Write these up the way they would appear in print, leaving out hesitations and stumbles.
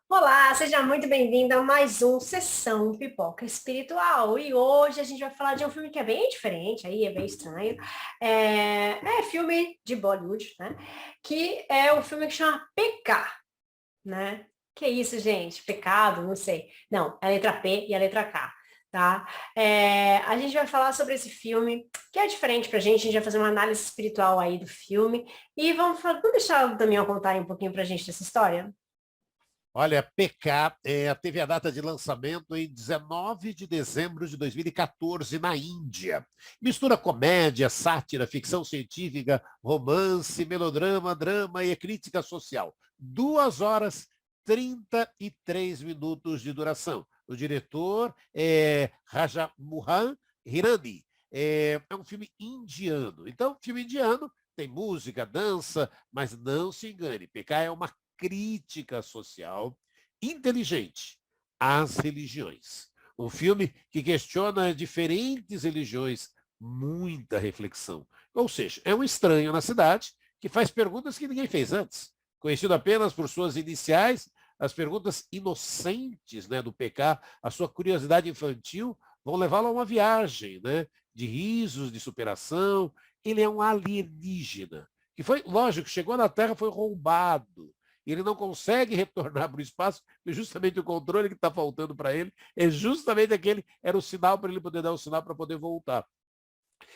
Olá, seja muito bem-vindo a mais um Sessão Pipoca Espiritual. E hoje a gente vai falar de um filme que é bem diferente, aí é bem estranho. É filme de Bollywood, né? Que é um filme que chama Pecar, né? Que isso, gente? Pecado? Não sei. Não, é a letra P e a letra K, tá? A gente vai falar sobre esse filme, que é diferente pra gente vai fazer uma análise espiritual aí do filme. E vamos deixar o Damião contar aí um pouquinho pra gente dessa história? Olha, PK teve a data de lançamento em 19 de dezembro de 2014 na Índia. Mistura comédia, sátira, ficção científica, romance, melodrama, drama e crítica social. 2 horas e 33 minutos de duração. O diretor é Rajamohan Hirani. É um filme indiano. Então, filme indiano tem música, dança, mas não se engane, PK é uma crítica social inteligente às religiões. Um filme que questiona diferentes religiões, muita reflexão. Ou seja, é um estranho na cidade que faz perguntas que ninguém fez antes. Conhecido apenas por suas iniciais, as perguntas inocentes, né, do PK, a sua curiosidade infantil, vão levá-lo a uma viagem, né, de risos, de superação. Ele é um alienígena que foi, lógico, chegou na Terra, foi roubado. E ele não consegue retornar para o espaço, porque justamente o controle que está faltando para ele é justamente aquele, era o sinal para ele poder dar o sinal para poder voltar.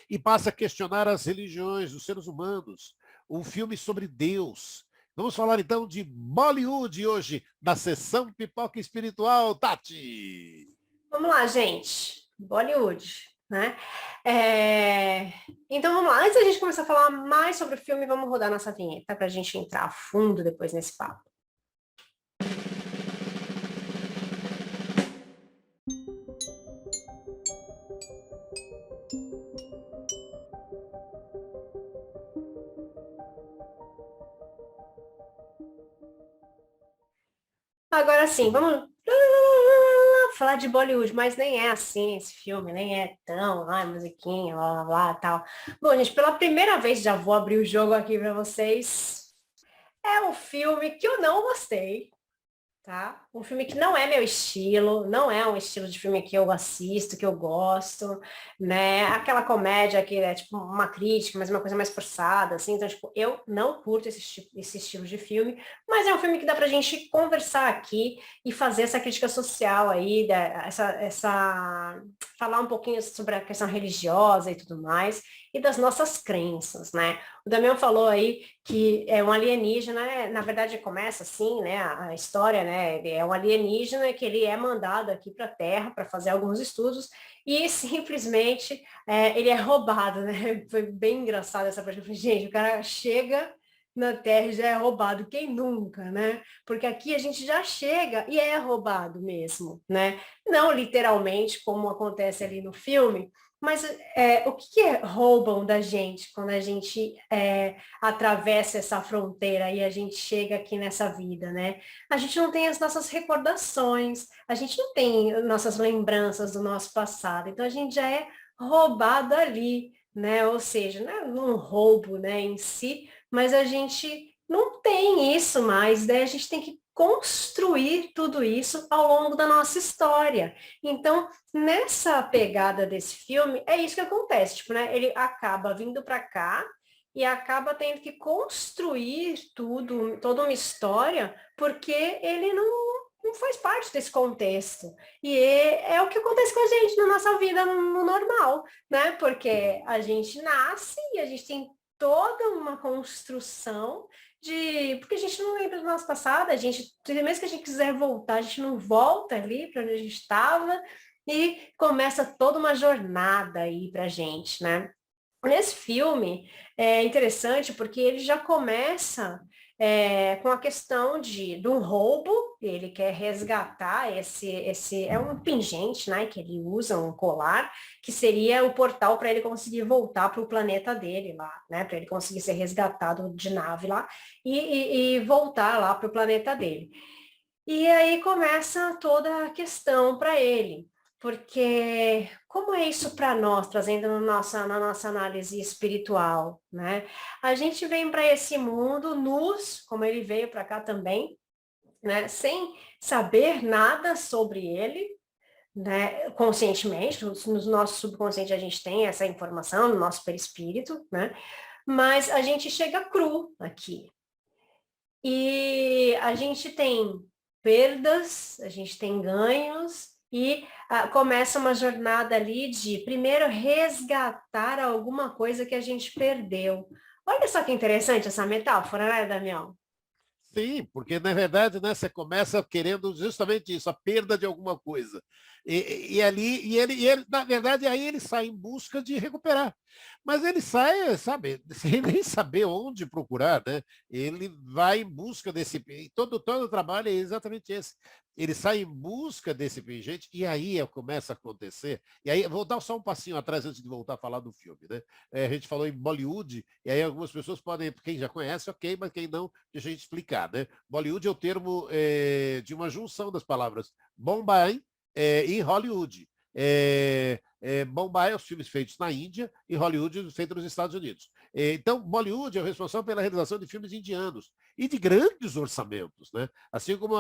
E passa a questionar as religiões, os seres humanos, um filme sobre Deus. Vamos falar então de Bollywood hoje, na sessão Pipoca Espiritual, Tati. Vamos lá, gente. Bollywood, né? Então vamos lá. Antes da gente começar a falar mais sobre o filme, vamos rodar nossa vinheta para a gente entrar a fundo depois nesse papo. Agora sim, vamos falar de Bollywood, mas nem é assim esse filme, nem é tão, ai, musiquinha, blá, blá, blá, tal. Bom, gente, pela primeira vez já vou abrir o jogo aqui para vocês. É um filme que eu não gostei, tá? Um filme que não é meu estilo, não é um estilo de filme que eu assisto, que eu gosto, né? Aquela comédia que é tipo uma crítica, mas uma coisa mais forçada, assim. Então, tipo, eu não curto esse estilo de filme, mas é um filme que dá pra gente conversar aqui e fazer essa crítica social aí, falar um pouquinho sobre a questão religiosa e tudo mais, e das nossas crenças, né? O Damião falou aí que é um alienígena, né? Na verdade começa assim, né, a história, né, ele é um alienígena que ele é mandado aqui para a Terra para fazer alguns estudos e simplesmente ele é roubado, né? Foi bem engraçado essa parte. Eu falei, gente, o cara chega na Terra e já é roubado, quem nunca, né? Porque aqui a gente já chega e é roubado mesmo, né? Não literalmente como acontece ali no filme, mas o que roubam da gente quando a gente atravessa essa fronteira e a gente chega aqui nessa vida, né? A gente não tem as nossas recordações, a gente não tem nossas lembranças do nosso passado, então a gente já é roubado ali, né? Ou seja, não é um roubo, né, em si, mas a gente não tem isso mais, né? A gente tem que construir tudo isso ao longo da nossa história. Então, nessa pegada desse filme, é isso que acontece, tipo, né? Ele acaba vindo para cá e acaba tendo que construir tudo, toda uma história, porque ele não faz parte desse contexto. E é o que acontece com a gente na nossa vida no normal, né? Porque a gente nasce e a gente tem toda uma construção porque a gente não lembra do nosso passado, a gente, mesmo que a gente quiser voltar, a gente não volta ali para onde a gente estava e começa toda uma jornada aí pra gente, né? Nesse filme é interessante porque ele já começa com a questão de um roubo, ele quer resgatar é um pingente, né, que ele usa, um colar, que seria o portal para ele conseguir voltar para o planeta dele lá, né, para ele conseguir ser resgatado de nave lá e voltar lá para o planeta dele. E aí começa toda a questão para ele, porque como é isso para nós, trazendo na nossa análise espiritual, né? A gente vem para esse mundo nus, como ele veio para cá também, né, sem saber nada sobre ele, né, conscientemente, no nosso subconsciente a gente tem essa informação, no nosso perispírito, né, mas a gente chega cru aqui. E a gente tem perdas, a gente tem ganhos, e começa uma jornada ali de primeiro resgatar alguma coisa que a gente perdeu. Olha só que interessante essa metáfora, né, Damião? Sim, porque na verdade, né, você começa querendo justamente isso, a perda de alguma coisa. E ali, e ele, na verdade, aí ele sai em busca de recuperar. Mas ele sai, sabe, sem nem saber onde procurar, né? Ele vai em busca desse. E todo o trabalho é exatamente esse. Ele sai em busca desse pingente, e aí começa a acontecer. E aí, vou dar só um passinho atrás antes de voltar a falar do filme, né? A gente falou em Bollywood, e aí algumas pessoas podem, quem já conhece, ok, mas quem não, deixa a gente explicar, né? Bollywood é o termo de uma junção das palavras Bombay e Hollywood. Bombay é os filmes feitos na Índia e Hollywood os feitos nos Estados Unidos. Então, Bollywood é o responsável pela realização de filmes indianos e de grandes orçamentos, né? Assim como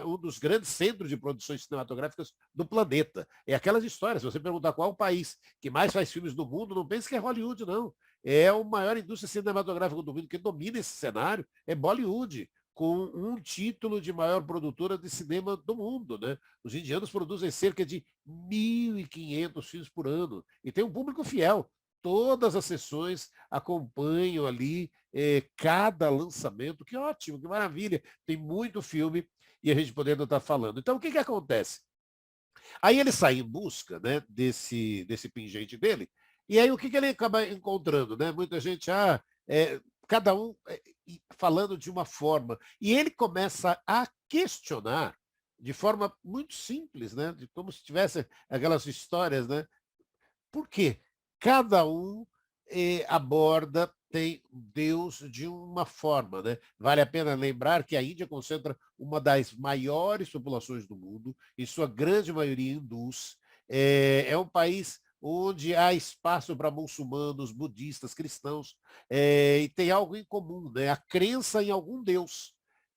um dos grandes centros de produções cinematográficas do planeta. É aquelas histórias, se você perguntar qual é o país que mais faz filmes do mundo, não pense que é Hollywood, não. É a maior indústria cinematográfica do mundo que domina esse cenário, é Bollywood, com um título de maior produtora de cinema do mundo, né? Os indianos produzem cerca de 1.500 filmes por ano e tem um público fiel. Todas as sessões acompanham ali cada lançamento. Que ótimo, que maravilha. Tem muito filme e a gente podendo estar falando. Então, o que acontece? Aí ele sai em busca, né, desse pingente dele, e aí o que ele acaba encontrando? Né? Muita gente, cada um falando de uma forma. E ele começa a questionar de forma muito simples, né? De como se tivesse aquelas histórias, né? Por quê? Cada um aborda, tem Deus de uma forma. Né? Vale a pena lembrar que a Índia concentra uma das maiores populações do mundo, em sua grande maioria hindus. É um país onde há espaço para muçulmanos, budistas, cristãos, e tem algo em comum, né? A crença em algum Deus.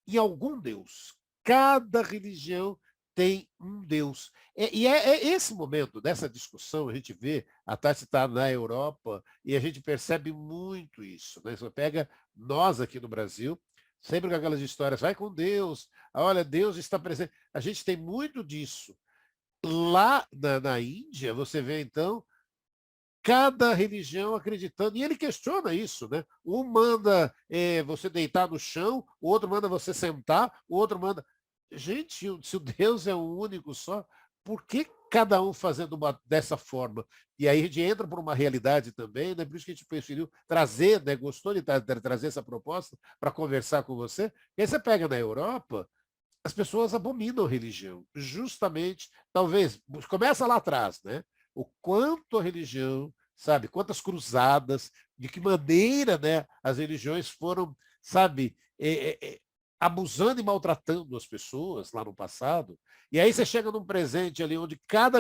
Em algum Deus. Cada religião tem um Deus. E é esse momento dessa discussão, a gente vê, a Tati está na Europa e a gente percebe muito isso. Né? Você pega nós aqui no Brasil, sempre com aquelas histórias, vai com Deus, olha, Deus está presente. A gente tem muito disso. Lá na Índia, você vê então cada religião acreditando, e ele questiona isso, né? Um manda você deitar no chão, o outro manda você sentar, o outro manda. Gente, se o Deus é um único só, por que cada um fazendo dessa forma? E aí a gente entra por uma realidade também, né? Por isso que a gente preferiu trazer, né? Gostou de trazer essa proposta para conversar com você. E aí você pega na Europa, as pessoas abominam religião, justamente, talvez, começa lá atrás, né? O quanto a religião, sabe, quantas cruzadas, de que maneira, né, as religiões foram, sabe, abusando e maltratando as pessoas lá no passado. E aí você chega num presente ali onde cada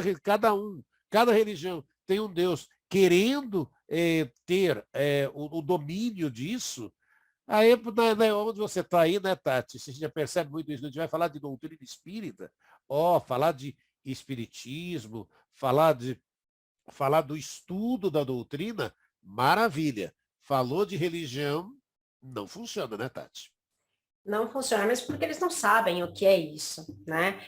religião tem um Deus querendo ter o domínio disso. Aí, onde você está aí, né, Tati? Você já percebe muito isso. A gente vai falar de doutrina espírita, falar de espiritismo, falar do estudo da doutrina, maravilha. Falou de religião, não funciona, né, Tati? Não funciona, mas porque eles não sabem o que é isso, né?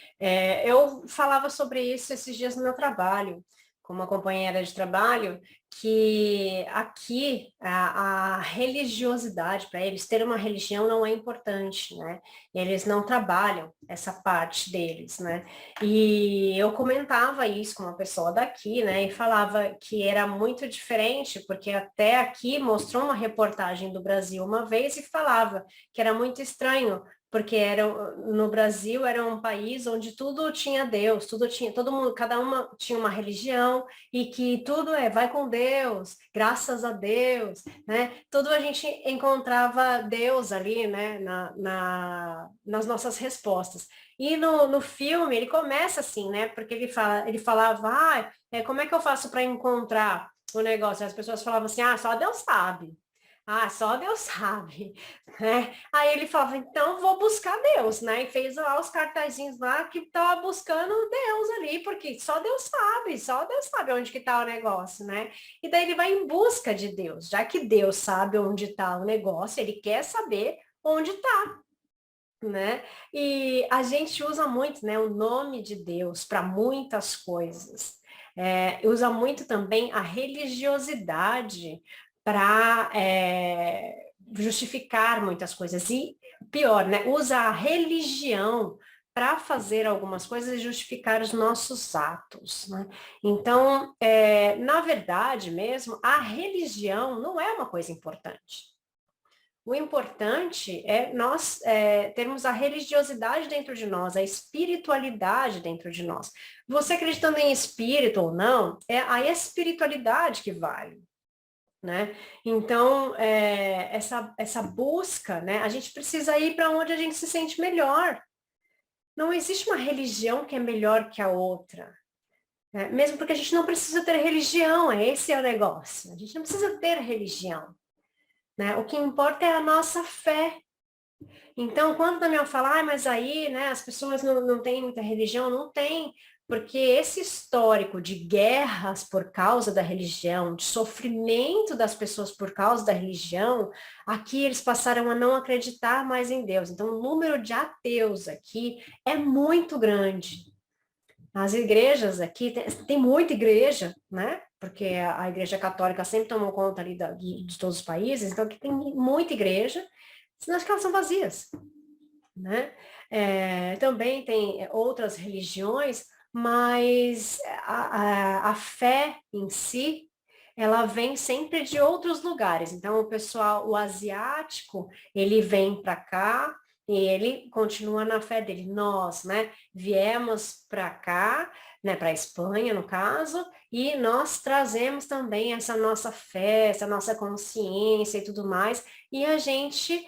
Eu falava sobre isso esses dias no meu trabalho, com uma companheira de trabalho, que aqui a religiosidade, para eles, ter uma religião não é importante, né? Eles não trabalham essa parte deles, né? E eu comentava isso com uma pessoa daqui, né? E falava que era muito diferente, porque até aqui mostrou uma reportagem do Brasil uma vez e falava que era muito estranho, porque no Brasil era um país onde tudo tinha Deus, tudo tinha, todo mundo, cada uma tinha uma religião e que tudo vai com Deus, graças a Deus, né? Tudo a gente encontrava Deus ali, né, nas nossas respostas. E no filme ele começa assim, né? Porque ele falava, como é que eu faço para encontrar o negócio? As pessoas falavam assim, só Deus sabe. Ah, só Deus sabe, né? Aí ele falava, então vou buscar Deus, né? E fez lá os cartazinhos lá que estava buscando Deus ali, porque só Deus sabe onde que está o negócio, né? E daí ele vai em busca de Deus, já que Deus sabe onde está o negócio, ele quer saber onde está, né? E a gente usa muito, né, o nome de Deus para muitas coisas. Usa muito também a religiosidade para justificar muitas coisas. E pior, né? Usa a religião para fazer algumas coisas e justificar os nossos atos, né? Então, na verdade mesmo, a religião não é uma coisa importante. O importante é nós termos a religiosidade dentro de nós, a espiritualidade dentro de nós. Você acreditando em espírito ou não, é a espiritualidade que vale, né? Então, essa busca, né? A gente precisa ir para onde a gente se sente melhor. Não existe uma religião que é melhor que a outra. Né? Mesmo porque a gente não precisa ter religião, esse é o negócio. A gente não precisa ter religião. Né? O que importa é a nossa fé. Então, quando o Daniel fala, mas aí, né, as pessoas não têm muita religião, não tem, porque esse histórico de guerras por causa da religião, de sofrimento das pessoas por causa da religião, aqui eles passaram a não acreditar mais em Deus. Então, o número de ateus aqui é muito grande. As igrejas aqui, tem muita igreja, né? Porque a igreja católica sempre tomou conta ali de todos os países, então aqui tem muita igreja, senão acho que elas são vazias, né? Também tem outras religiões, mas a fé em si, ela vem sempre de outros lugares. Então, o asiático, ele vem para cá e ele continua na fé dele. Nós, né, viemos para cá, né, para a Espanha, no caso, e nós trazemos também essa nossa fé, essa nossa consciência e tudo mais, e a gente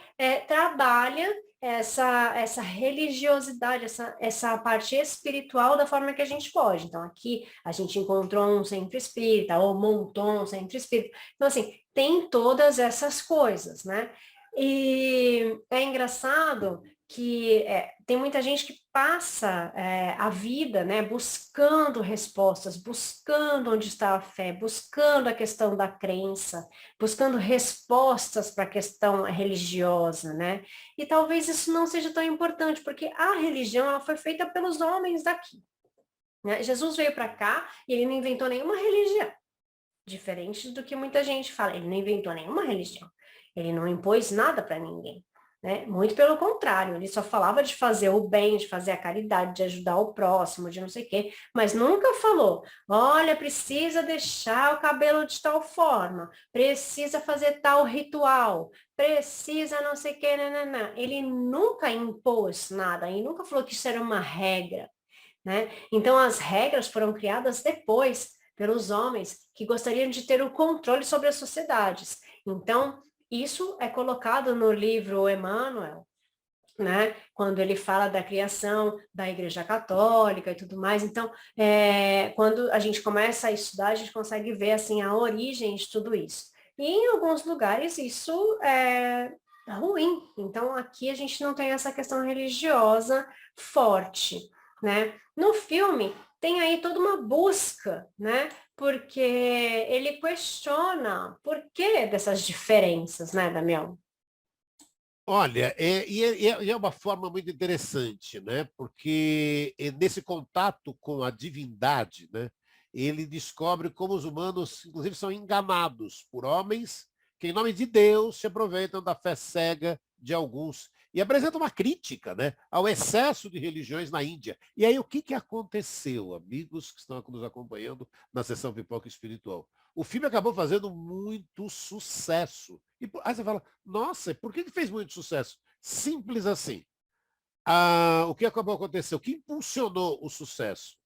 trabalha essa religiosidade, essa parte espiritual da forma que a gente pode. Então, aqui a gente encontrou um centro espírita, ou montou um centro espírita. Então, assim, tem todas essas coisas, né? E é engraçado que tem muita gente que passa a vida, né, buscando respostas, buscando onde está a fé, buscando a questão da crença, buscando respostas para a questão religiosa, né? E talvez isso não seja tão importante, porque a religião ela foi feita pelos homens daqui, né? Jesus veio para cá e ele não inventou nenhuma religião, diferente do que muita gente fala. Ele não inventou nenhuma religião, ele não impôs nada para ninguém. Né? Muito pelo contrário, ele só falava de fazer o bem, de fazer a caridade, de ajudar o próximo, de não sei o quê, mas nunca falou, olha, precisa deixar o cabelo de tal forma, precisa fazer tal ritual, precisa não sei o quê, não. Ele nunca impôs nada, e nunca falou que isso era uma regra, né? Então as regras foram criadas depois pelos homens que gostariam de ter o controle sobre as sociedades. Então, isso é colocado no livro Emmanuel, né? Quando ele fala da criação da Igreja Católica e tudo mais. Então, quando a gente começa a estudar, a gente consegue ver assim a origem de tudo isso. E em alguns lugares isso é ruim. Então, aqui a gente não tem essa questão religiosa forte, né? No filme tem aí toda uma busca, né? Porque ele questiona por que dessas diferenças, né, Damião? Olha, e é uma forma muito interessante, né? Porque nesse contato com a divindade, né, ele descobre como os humanos, inclusive, são enganados por homens que, em nome de Deus, se aproveitam da fé cega de alguns. E apresenta uma crítica, né, ao excesso de religiões na Índia. E aí, o que aconteceu, amigos que estão nos acompanhando na sessão Pipoca Espiritual? O filme acabou fazendo muito sucesso. Aí você fala, nossa, por que fez muito sucesso? Simples assim. O que acabou acontecendo? O que impulsionou o sucesso?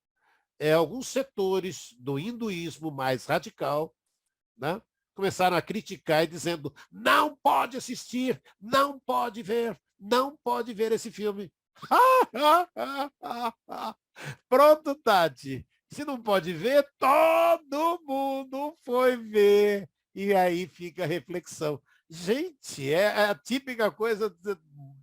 Alguns setores do hinduísmo mais radical, né, começaram a criticar e dizendo, não pode assistir, não pode ver esse filme. Pronto, Tati. Se não pode ver, todo mundo foi ver. E aí fica a reflexão. Gente, é a típica coisa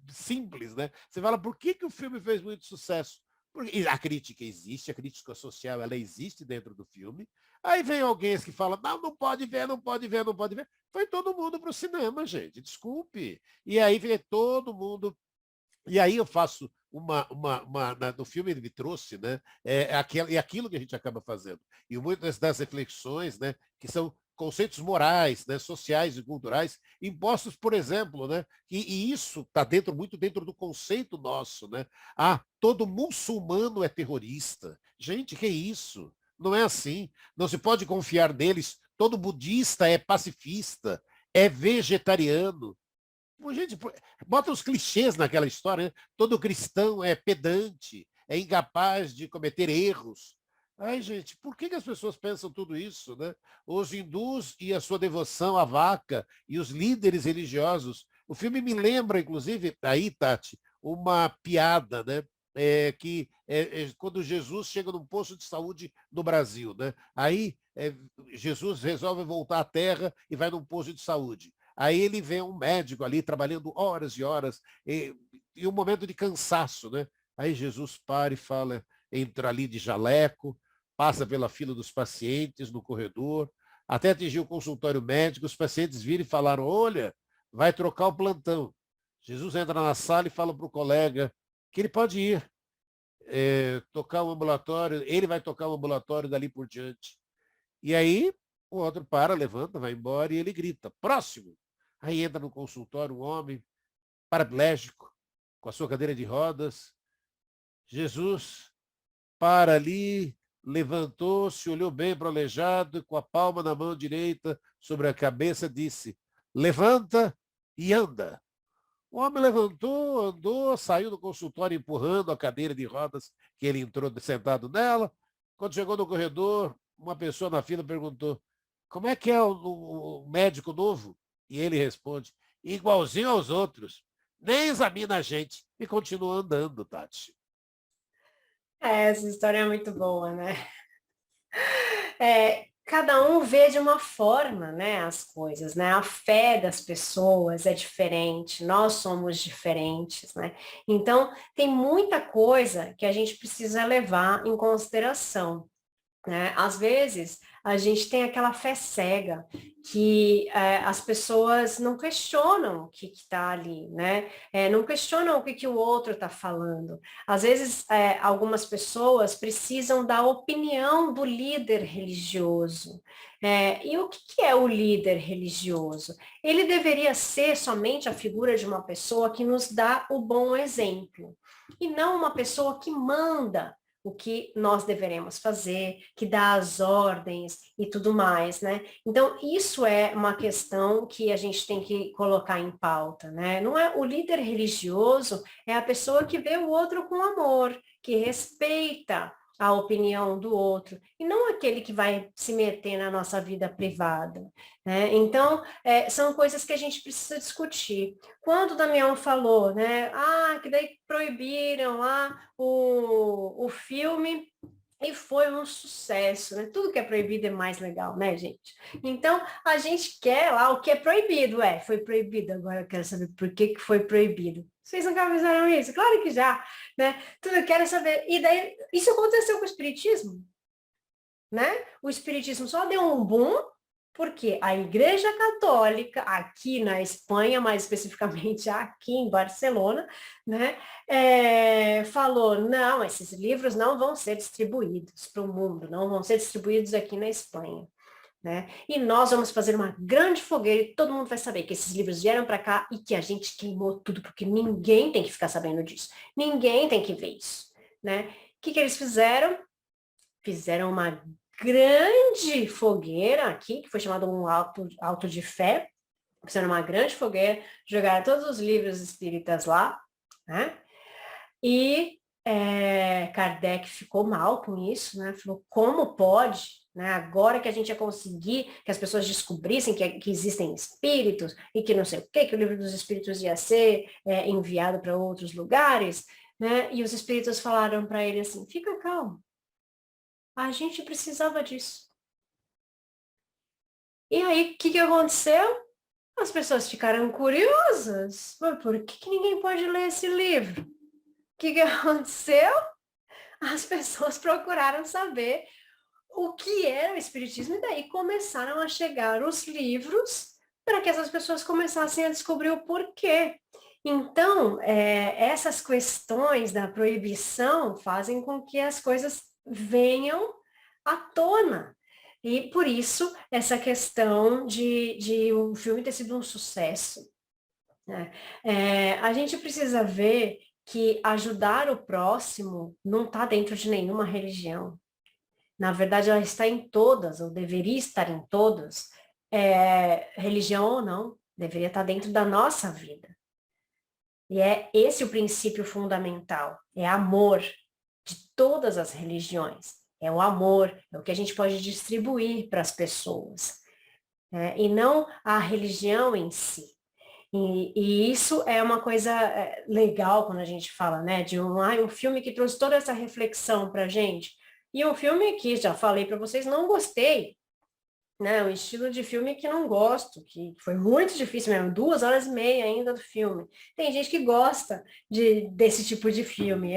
simples, né? Você fala, por que o filme fez muito sucesso? Porque a crítica existe, a crítica social, ela existe dentro do filme. Aí vem alguém que fala, não, não pode ver, não pode ver, não pode ver. Foi todo mundo para o cinema, gente, desculpe. E aí vem todo mundo. E aí eu faço no filme ele me trouxe, né, aquilo que a gente acaba fazendo. E muitas das reflexões, né, que são conceitos morais, né, sociais e culturais, impostos, por exemplo, né, e isso está muito dentro do conceito nosso, né? Ah, todo muçulmano é terrorista. Gente, que isso? Não é assim. Não se pode confiar neles. Todo budista é pacifista, é vegetariano. Pô, gente, bota os clichês naquela história, né? Todo cristão é pedante, é incapaz de cometer erros. Ai, gente, por que as pessoas pensam tudo isso, né? Os hindus e a sua devoção à vaca e os líderes religiosos. O filme me lembra, inclusive, aí, Tati, uma piada, né? Quando Jesus chega num posto de saúde no Brasil, né? Aí Jesus resolve voltar à Terra e vai num posto de saúde. Aí ele vê um médico ali trabalhando horas e horas, e um momento de cansaço, né? Aí Jesus para e fala, entra ali de jaleco, passa pela fila dos pacientes no corredor, até atingir o consultório médico, os pacientes viram e falaram, olha, vai trocar o plantão. Jesus entra na sala e fala para o colega que ele pode ir tocar o ambulatório, ele vai tocar o ambulatório dali por diante. E aí o outro para, levanta, vai embora e ele grita, próximo. Aí entra no consultório um homem paraplégico, com a sua cadeira de rodas. Jesus para ali, levantou-se, olhou bem para o aleijado e com a palma na mão direita sobre a cabeça disse, levanta e anda. O homem levantou, andou, saiu do consultório empurrando a cadeira de rodas que ele entrou sentado nela. Quando chegou no corredor, uma pessoa na fila perguntou, como é que é o médico novo? E ele responde, igualzinho aos outros. Nem examina a gente. E continua andando, Tati. Essa história é muito boa, né? Cada um vê de uma forma, né, as coisas, né? A fé das pessoas é diferente, nós somos diferentes, né? Então, tem muita coisa que a gente precisa levar em consideração, né? Às vezes, a gente tem aquela fé cega que as pessoas não questionam o que está ali, né? Não questionam o que o outro está falando. Às vezes, algumas pessoas precisam da opinião do líder religioso. E o que é o líder religioso? Ele deveria ser somente a figura de uma pessoa que nos dá o bom exemplo, e não uma pessoa que manda o que nós deveremos fazer, que dá as ordens e tudo mais, né? Então, isso é uma questão que a gente tem que colocar em pauta, né? Não é o líder religioso, é a pessoa que vê o outro com amor, que respeita a opinião do outro, e não aquele que vai se meter na nossa vida privada, né? Então, são coisas que a gente precisa discutir. Quando o Damião falou, né, que daí proibiram lá o filme e foi um sucesso, né? Tudo que é proibido é mais legal, né, gente? Então, a gente quer lá o que é proibido, foi proibido, agora eu quero saber por que foi proibido. Vocês nunca fizeram isso? Claro que já, né? Tudo eu quero saber. E daí, isso aconteceu com o Espiritismo, né? O Espiritismo só deu um boom porque a Igreja Católica, aqui na Espanha, mais especificamente aqui em Barcelona, né, falou, não, esses livros não vão ser distribuídos para o mundo, não vão ser distribuídos aqui na Espanha. Né? E nós vamos fazer uma grande fogueira e todo mundo vai saber que esses livros vieram para cá e que a gente queimou tudo, porque ninguém tem que ficar sabendo disso. Ninguém tem que ver isso. Né? O que eles fizeram? Fizeram uma grande fogueira aqui, que foi chamado um alto de fé, fizeram uma grande fogueira, jogaram todos os livros espíritas lá, né? E Kardec ficou mal com isso, né? Falou, como pode, né? Agora que a gente ia conseguir que as pessoas descobrissem que existem espíritos e que não sei o quê, que o livro dos espíritos ia ser enviado para outros lugares, né? E os espíritos falaram para ele assim, fica calmo, a gente precisava disso. E aí, o que aconteceu? As pessoas ficaram curiosas. Por que ninguém pode ler esse livro? O que aconteceu? As pessoas procuraram saber o que era o Espiritismo e daí começaram a chegar os livros para que essas pessoas começassem a descobrir o porquê. Então, essas questões da proibição fazem com que as coisas venham à tona. E por isso, essa questão de o filme ter sido um sucesso, né? A gente precisa ver que ajudar o próximo não está dentro de nenhuma religião. Na verdade, ela está em todas, ou deveria estar em todas, religião ou não, deveria estar dentro da nossa vida. E é esse o princípio fundamental, é amor de todas as religiões. É o amor, é o que a gente pode distribuir para as pessoas, né? E não a religião em si. E isso é uma coisa legal quando a gente fala, né, de um filme que trouxe toda essa reflexão para a gente. E um filme que, já falei para vocês, não gostei, né, um estilo de filme que não gosto, que foi muito difícil mesmo, 2 horas e meia ainda do filme. Tem gente que gosta desse tipo de filme,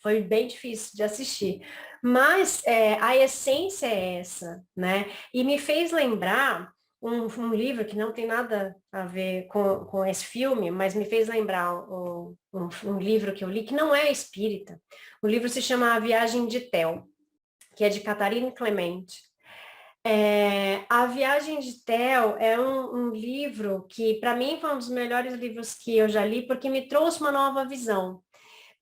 foi bem difícil de assistir. Mas a essência é essa, né? E me fez lembrar um livro que não tem nada a ver com esse filme, mas me fez lembrar um livro que eu li que não é espírita. O livro se chama A Viagem de Théo, que é de Catarina Clemente. A Viagem de Théo é um livro que, para mim, foi um dos melhores livros que eu já li, porque me trouxe uma nova visão.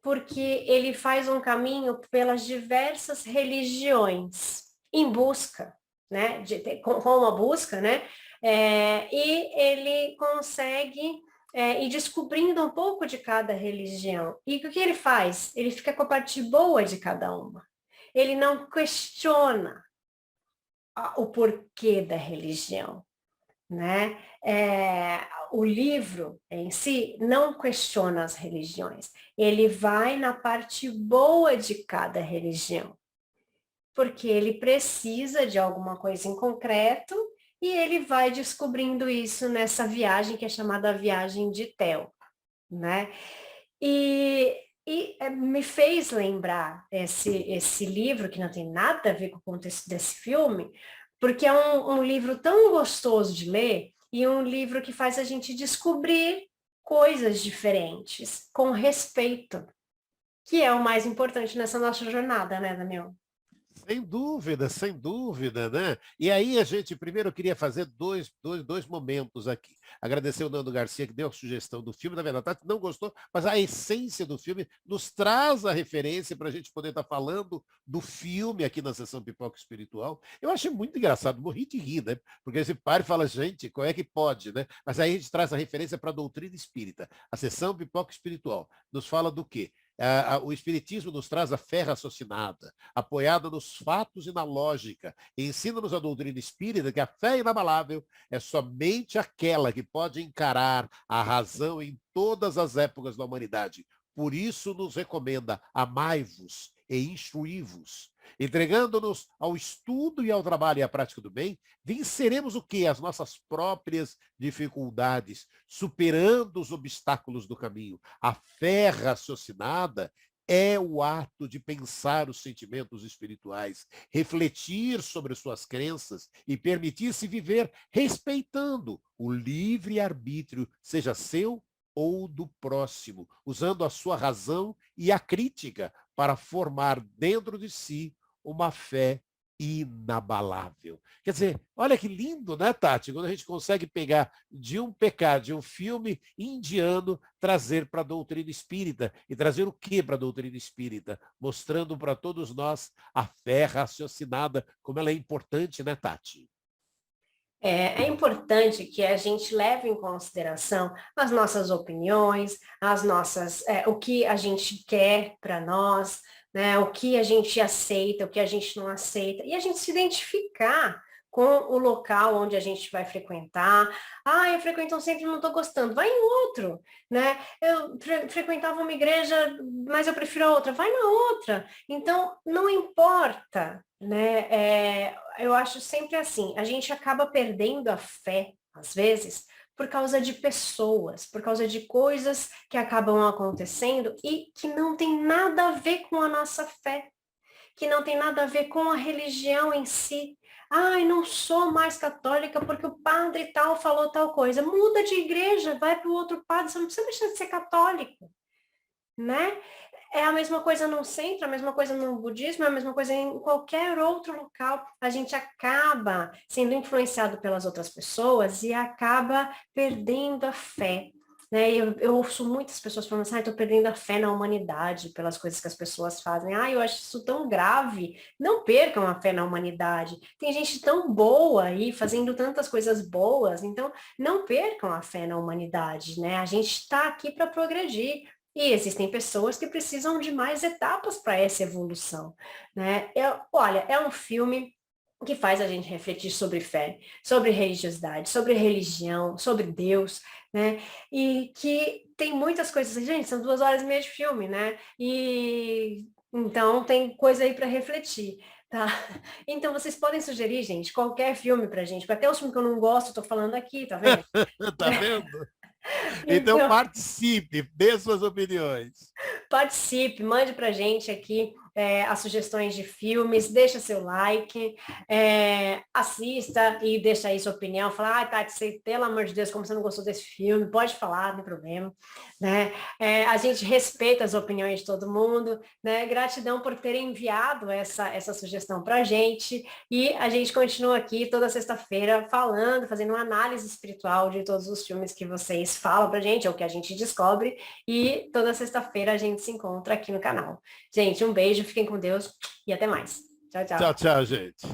Porque ele faz um caminho pelas diversas religiões, em busca, né? Com uma busca, né? E ele consegue ir descobrindo um pouco de cada religião. E o que ele faz? Ele fica com a parte boa de cada uma. Ele não questiona o porquê da religião, né? O livro em si não questiona as religiões, ele vai na parte boa de cada religião, porque ele precisa de alguma coisa em concreto e ele vai descobrindo isso nessa viagem que é chamada Viagem de Théo, né? E me fez lembrar esse livro, que não tem nada a ver com o contexto desse filme, porque é um livro tão gostoso de ler e um livro que faz a gente descobrir coisas diferentes, com respeito, que é o mais importante nessa nossa jornada, né, Daniel? Sem dúvida, né? E aí a gente, primeiro eu queria fazer dois momentos aqui. Agradecer o Nando Garcia, que deu a sugestão do filme, na verdade, Tati não gostou, mas a essência do filme nos traz a referência para a gente poder estar falando do filme aqui na sessão Pipoca Espiritual. Eu achei muito engraçado, morri de rir, né? Porque esse pai fala, gente, qual é que pode, né? Mas aí a gente traz a referência para a doutrina espírita. A sessão Pipoca Espiritual nos fala do quê? O Espiritismo nos traz a fé raciocinada, apoiada nos fatos e na lógica. E ensina-nos a doutrina espírita que a fé inabalável é somente aquela que pode encarar a razão em todas as épocas da humanidade. Por isso nos recomenda: amai-vos e instruí-vos. Entregando-nos ao estudo e ao trabalho e à prática do bem, venceremos o quê? As nossas próprias dificuldades, superando os obstáculos do caminho. A fé raciocinada é o ato de pensar os sentimentos espirituais, refletir sobre suas crenças e permitir-se viver respeitando o livre-arbítrio, seja seu ou do próximo, usando a sua razão e a crítica para formar dentro de si uma fé inabalável. Quer dizer, olha que lindo, né, Tati? Quando a gente consegue pegar de um pecado, de um filme indiano, trazer para a doutrina espírita. E trazer o que para a doutrina espírita? Mostrando para todos nós a fé raciocinada, como ela é importante, né, Tati? É importante que a gente leve em consideração as nossas opiniões, o que a gente quer para nós, né? O que a gente aceita, o que a gente não aceita, e a gente se identificar com o local onde a gente vai frequentar. Ah, eu frequento um centro e não estou gostando, vai em outro, né? Eu frequentava uma igreja, mas eu prefiro a outra, vai na outra. Então, não importa, né? Eu acho sempre assim, a gente acaba perdendo a fé às vezes, por causa de pessoas, por causa de coisas que acabam acontecendo e que não tem nada a ver com a nossa fé, que não tem nada a ver com a religião em si. Ai, não sou mais católica porque o padre tal falou tal coisa. Muda de igreja, vai para o outro padre, você não precisa deixar de ser católico, né? É a mesma coisa no centro, a mesma coisa no budismo, é a mesma coisa em qualquer outro local. A gente acaba sendo influenciado pelas outras pessoas e acaba perdendo a fé. Né? Eu ouço muitas pessoas falando assim, estou perdendo a fé na humanidade pelas coisas que as pessoas fazem. Eu acho isso tão grave. Não percam a fé na humanidade. Tem gente tão boa aí, fazendo tantas coisas boas, então não percam a fé na humanidade, né? A gente está aqui para progredir. E existem pessoas que precisam de mais etapas para essa evolução, né? Olha, é um filme que faz a gente refletir sobre fé, sobre religiosidade, sobre religião, sobre Deus, né? E que tem muitas coisas, gente, são 2 horas e meia de filme, né? E então tem coisa aí para refletir. Tá? Então vocês podem sugerir, gente, qualquer filme pra gente, porque até o filme que eu não gosto, eu tô falando aqui, tá vendo? Tá vendo? Então Então, participe, dê suas opiniões. participe, mande para a gente aqui as sugestões de filmes, deixa seu like, assista e deixa aí sua opinião. Fala, Tati, você, pelo amor de Deus, como você não gostou desse filme, pode falar, não tem problema. Né? A gente respeita as opiniões de todo mundo, né? Gratidão por terem enviado essa sugestão para a gente. E a gente continua aqui toda sexta-feira falando, fazendo uma análise espiritual de todos os filmes que vocês falam para a gente, ou que a gente descobre. E toda sexta-feira a gente se encontra aqui no canal. Gente, um beijo, fiquem com Deus e até mais. Tchau, Tchau, tchau. tchau, gente.